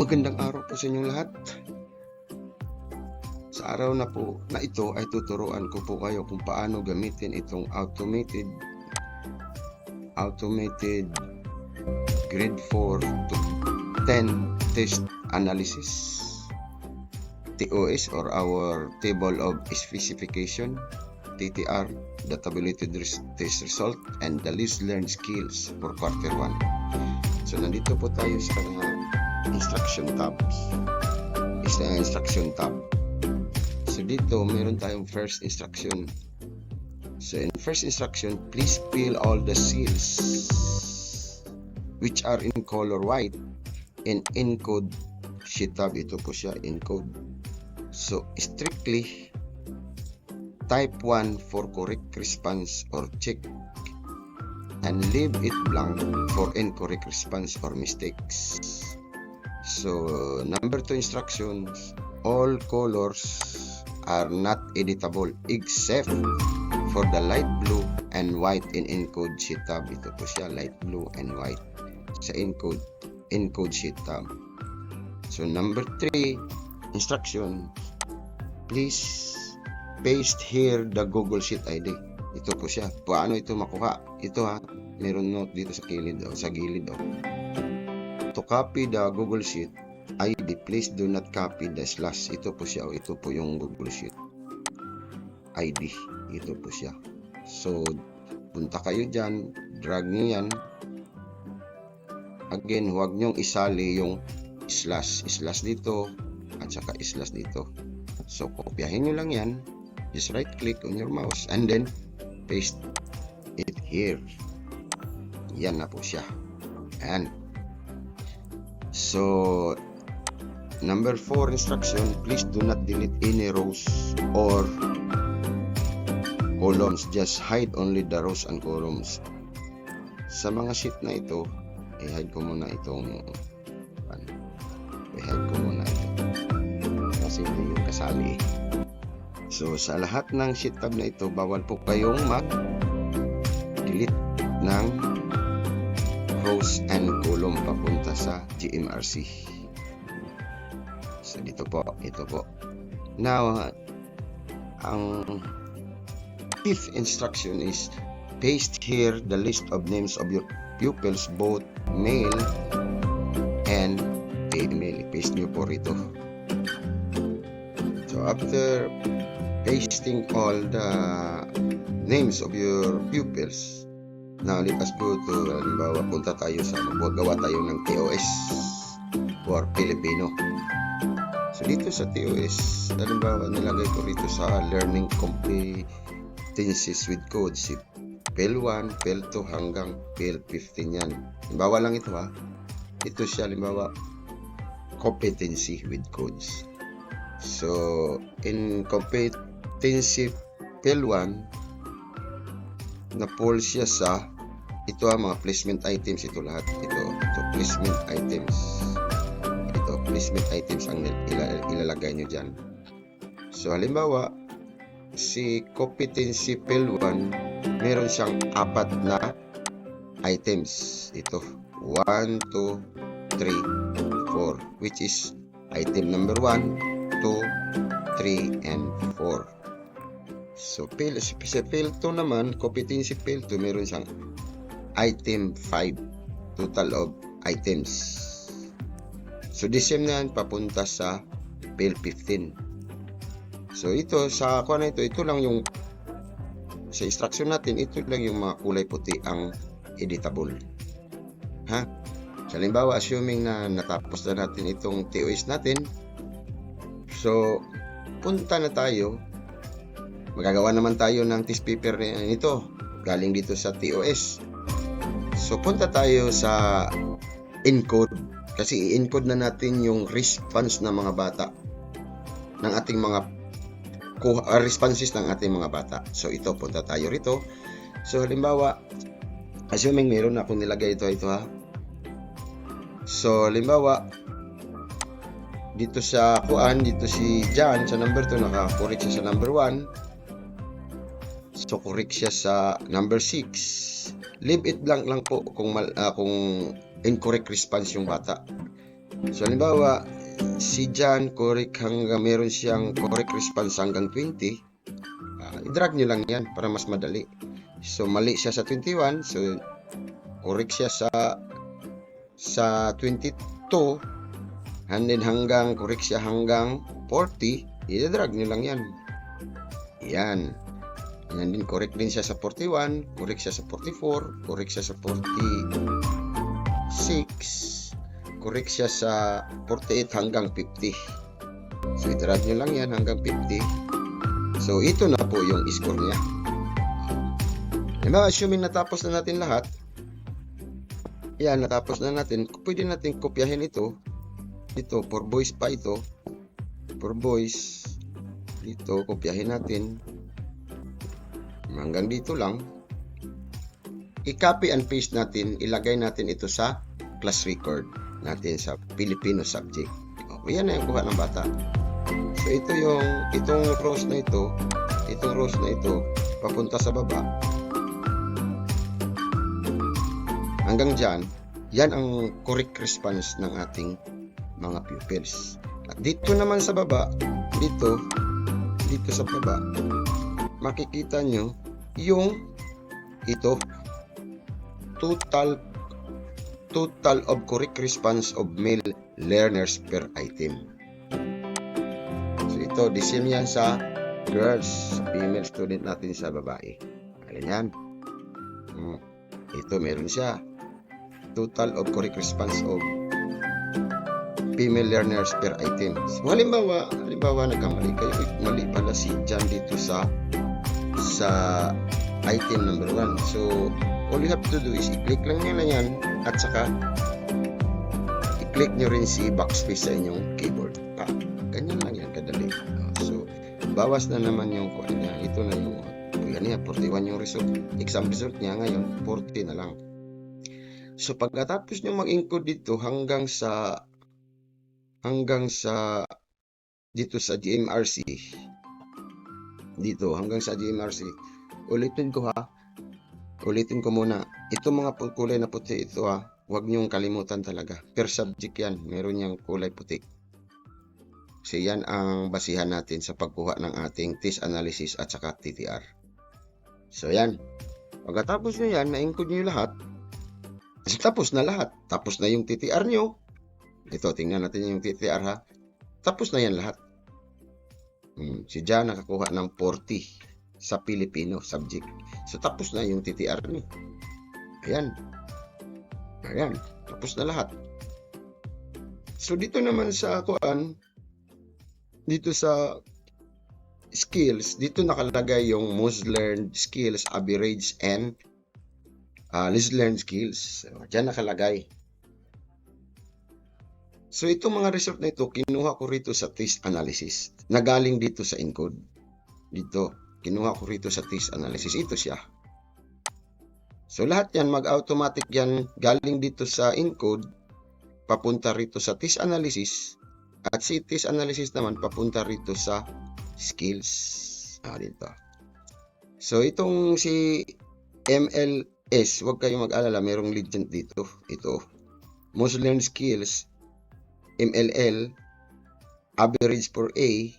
Magandang araw po sa inyong lahat. Sa araw na po na ito ay tuturuan ko po kayo kung paano gamitin itong automated grade 4 to 10 test analysis, TOS, or our table of specification, TTR, the tabulated test result, and the least learned skills for quarter 1. So nandito po tayo sa instruction tab. So dito meron tayong first instruction. So in first instruction, please fill all the cells which are in color white in encode sheet tab. Ito po siya, encode. So strictly type 1 for correct response or check, and leave it blank for incorrect response or mistakes. So number 2 instructions, all colors are not editable except for the light blue and white in encode sheet tab. Ito po siya, light blue and white sa encode sheet tab. So number 3 instruction, please paste here the Google Sheet ID. Ito po siya. Paano ito makuha? Ito ha, meron note dito sa gilid o. To copy the Google Sheet ID, please do not copy the slash. Ito po siya. Ito po yung Google Sheet ID. Ito po siya. So, punta kayo dyan. Drag nyo yan. Again, huwag nyong isali yung slash. Slash dito at saka slash dito. So, kopyahin nyo lang yan. Just right click on your mouse and then paste it here. Yan na po siya. And so number 4 instruction, please do not delete any rows or columns. Just hide only the rows and columns. Sa mga sheet na ito, i-hide ko muna itong kasi hindi yung kasali. So sa lahat ng sheet tab na ito, bawal po kayong mag-delete ng rows and column papunta sa GMRC. So dito po, ito po. Now, ang 5th instruction is paste here the list of names of your pupils, both male and female. Paste nyo po rito. So after pasting all the names of your pupils, now let us go to, halimbawa, punta tayo sa gawa tayo ng TOS for Filipino. So dito sa TOS, halimbawa, nilagay ko rito sa learning competencies with code, si PEL 1, PEL 2 hanggang PEL 15 yan. Halimbawa lang ito ha. Ito siya, halimbawa, competency with codes. So in competency PEL 1, na-pull siya sa ito mga placement items. Ito lahat, ito placement items. Ito placement items ang ilalagay nyo dyan. So halimbawa, si competency PEL 1, meron siyang 4 na items. Ito 1, 2, 3, 4, which is item number 1, 2, 3, and 4. So sa PEL 2 naman, competency PEL 2, meron siyang item 5, total of items. So the same na yan papunta sa PEL 15. So ito sa kuha na ito lang yung sa instruction natin, ito lang yung mga kulay puti ang editable. Ha? So halimbawa, assuming na natapos na natin itong TOS natin, so punta na tayo, magagawa naman tayo ng test paper nito galing dito sa TOS. So punta tayo sa encode, kasi i-encode na natin yung response ng mga bata, ng ating mga responses ng ating mga bata. So ito, punta tayo rito. So halimbawa, assuming meron akong nilagay ito ha. So halimbawa, dito sa kuan, dito si John sa number 2, naka-correct siya sa number 1. So correct siya sa number 6. Leave it blank lang po kung incorrect response yung bata. So halimbawa, si John correct hanggang meron siyang correct response hanggang 20, i-drag nyo lang yan para mas madali. So mali siya sa 21, so correct siya sa 22, and then correct siya hanggang 40, i-drag nyo lang yan. Yan. And then correct din siya sa 41, correct siya sa 44, correct siya sa 46, correct siya sa 48 hanggang 50. So i-drag nyo lang yan hanggang 50. So ito na po yung score niya. Diba, assuming natapos na natin lahat, yan, natapos na natin, pwede natin kopyahin ito. Ito, for boys pa ito. For boys, dito, kopyahin natin. Hanggang dito lang. I-copy and paste natin, ilagay natin ito sa class record natin sa Filipino subject. Okay, yan na yung kuha ng bata. So ito itong rows na ito, papunta sa baba. Hanggang dyan, yan ang correct response ng ating mga pupils. At dito naman sa baba, dito sa baba, makikita nyo yung ito, total of correct response of male learners per item. So ito, the same yan sa girls, female student natin sa babae. Ayan yan. Ito, meron siya. Total of correct response of female learners per item. So, halimbawa nagkamali kayo, mali pala si John dito sa item number 1. So all you have to do is i-click lang nyo na yan at saka i-click nyo rin si backspace sa inyong keyboard. Ganyan lang yan kadali. So bawas na naman yung kuha niya. Ito na yung 41 yung result. Exam result niya ngayon 40 na lang. So pagkatapos nyo mag-encode dito hanggang sa dito sa GMRC, ulitin ko muna, itong mga kulay na puti ito huwag nyong kalimutan talaga, per subject yan, meron niyang kulay puti. So yan ang basihan natin sa pagkuha ng ating test analysis at saka TTR. So yan, pagkatapos nyo yan, na-encode nyo lahat, tapos na lahat. Tapos na yung TTR nyo. Ito, tingnan natin yung TTR ha. Tapos na yan lahat. Si John nakakuha ng 40 sa Filipino subject. So, tapos na yung TTR nyo. Ayan. Tapos na lahat. So, dito naman sa dito sa skills, dito nakalagay yung most learned skills, average, and least learned skills. So, dyan nakalagay. So, itong mga result na ito, kinuha ko rito sa test analysis. Nagaling dito sa encode. Dito, kinuha ko rito sa test analysis. Ito siya. So, lahat yan, mag-automatic yan, galing dito sa encode, papunta rito sa test analysis. At si test analysis naman, papunta rito sa skills. Dito. So, itong si MLS, huwag kayong mag-alala, merong legend dito. Ito, most learned skills, MLL, average for A,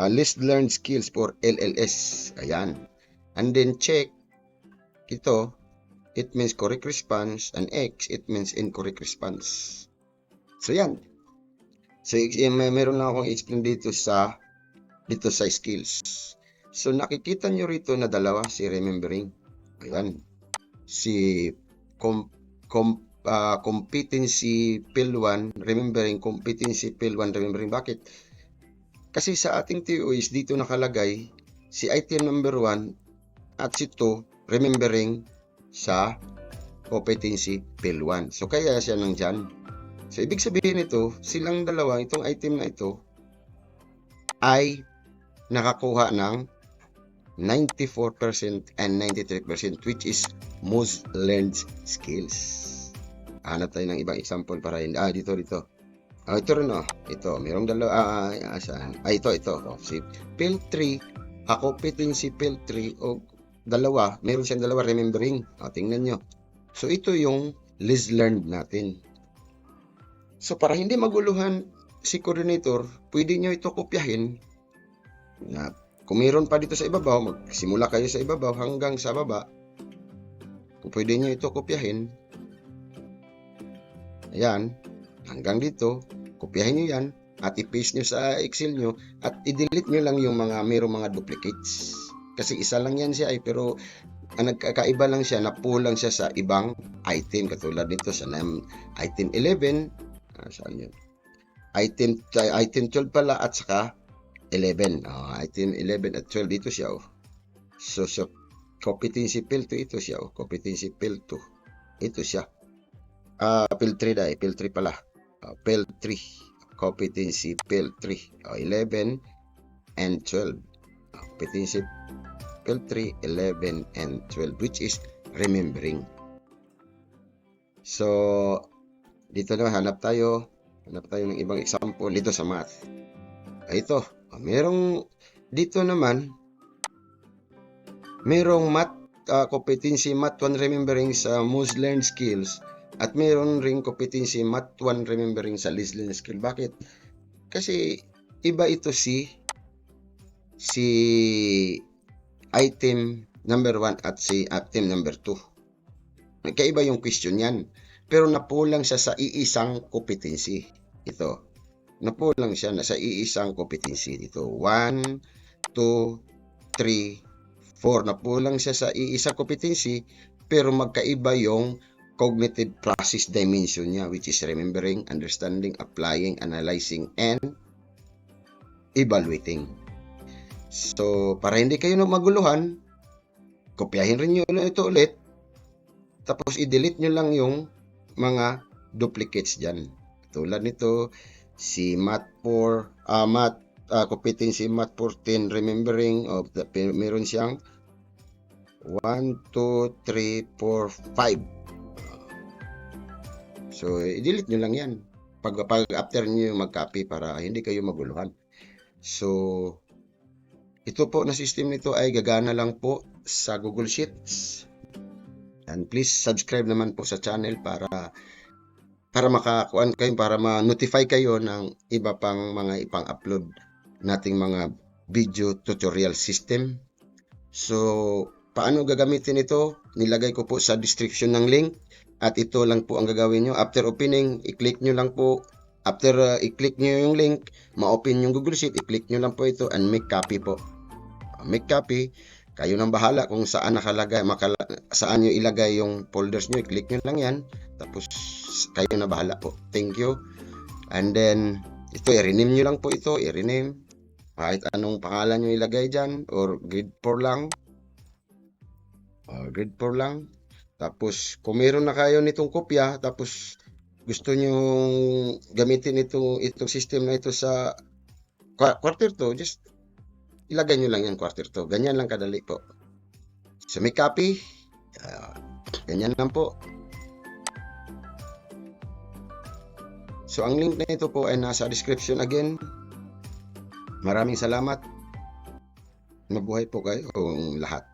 least learned skills for LLS. Ayan. And then check, ito, it means correct response, and X, it means incorrect response. So yan. So meron lang akong explain dito sa skills. So nakikita nyo rito na dalawa, si remembering. Ayan. Si competency field 1, remembering, competency field 1, remembering. Bakit? Kasi sa ating TOEIC dito nakalagay si item number 1 at si 2, remembering sa competency field 1. So kaya siya nandyan. So ibig sabihin ito, silang dalawa, itong item na ito ay nakakuha ng 94% and 93%, which is most learned skills. Hanap tayo ng ibang example para hindi. Dito. Ito rin Ito, mayroong dalawa. Ito. Si field 3, competency field 3 o dalawa. Meron siyang dalawa remembering. Tingnan nyo. So ito yung list learned natin. So para hindi maguluhan si coordinator, pwede nyo ito kopyahin. Na kung mayroon pa dito sa ibabaw, magsimula kayo sa ibabaw hanggang sa baba. Kung pwede nyo ito kopyahin, ayan, hanggang dito, kopyahin nyo yan at i-paste nyo sa Excel nyo at i-delete nyo lang yung mayroong mga duplicates. Kasi isa lang yan siya pero ang nagkakaiba lang siya, napull lang siya sa ibang item. Katulad nito sa item 11, saan yun? Item 12 pala at saka 11. Item 11 at 12 dito siya. So competency field 2 ito siya. Competency field 2. Ito siya. Field 3 field 3 pala. Field 3. Competency field 3. 11 and 12. Competency field 3, 11 and 12 which is remembering. So dito na hanap tayo ng ibang example dito sa math. Ito, merong dito naman merong math competency math 1 remembering sa most learned skills at meron ring competency math 1 remembering sa least learned skill. Bakit? Kasi iba ito si item number 1 at si item number 2. Nagkaiba yung question yan. Pero napulang siya sa iisang competency. Ito. Napulang siya sa iisang competency. Dito. 1, 2, 3, 4. Napulang siya sa iisang competency. Pero magkaiba yung cognitive process dimension niya, which is remembering, understanding, applying, analyzing, and evaluating. So, para hindi kayo maguluhan, kopyahin rin nyo ito ulit. Tapos, i-delete nyo lang yung mga duplicates dyan. Tulad nito, si Math 4, competency Math 14, remembering of the, meron siyang 1, 2, 3, 4, 5. So, i-delete nyo lang yan. Pag after nyo mag-copy para hindi kayo maguluhan. So, ito po na system nito ay gagana lang po sa Google Sheets. And please subscribe naman po sa channel para makakuan kayo, para ma-notify kayo ng iba pang mga ipang-upload nating mga video tutorial system. So, paano gagamitin ito? Nilagay ko po sa description ng link at ito lang po ang gagawin nyo. After opening, i-click nyo lang po. After i-click nyo yung link, ma-open yung Google Sheet, i-click nyo lang po ito and make copy po. Make copy. Kayo nang bahala kung saan nakalagay, saan nyo ilagay yung folders nyo. I-click nyo lang yan. Tapos, kayo na bahala po. Thank you. And then, ito, i-rename nyo lang po ito. I-rename. Kahit anong pangalan nyo ilagay dyan. Or grade 4 lang. Grade 4 lang. Tapos, kung meron na kayo nitong kopya, tapos, gusto nyo gamitin itong system na ito sa quarter 2, just ilagay nyo lang yan quarter 2. Ganyan lang kadali po. So, may copy. Ganyan lang po. So, ang link na ito po ay nasa description again. Maraming salamat. Mabuhay po kayo lahat.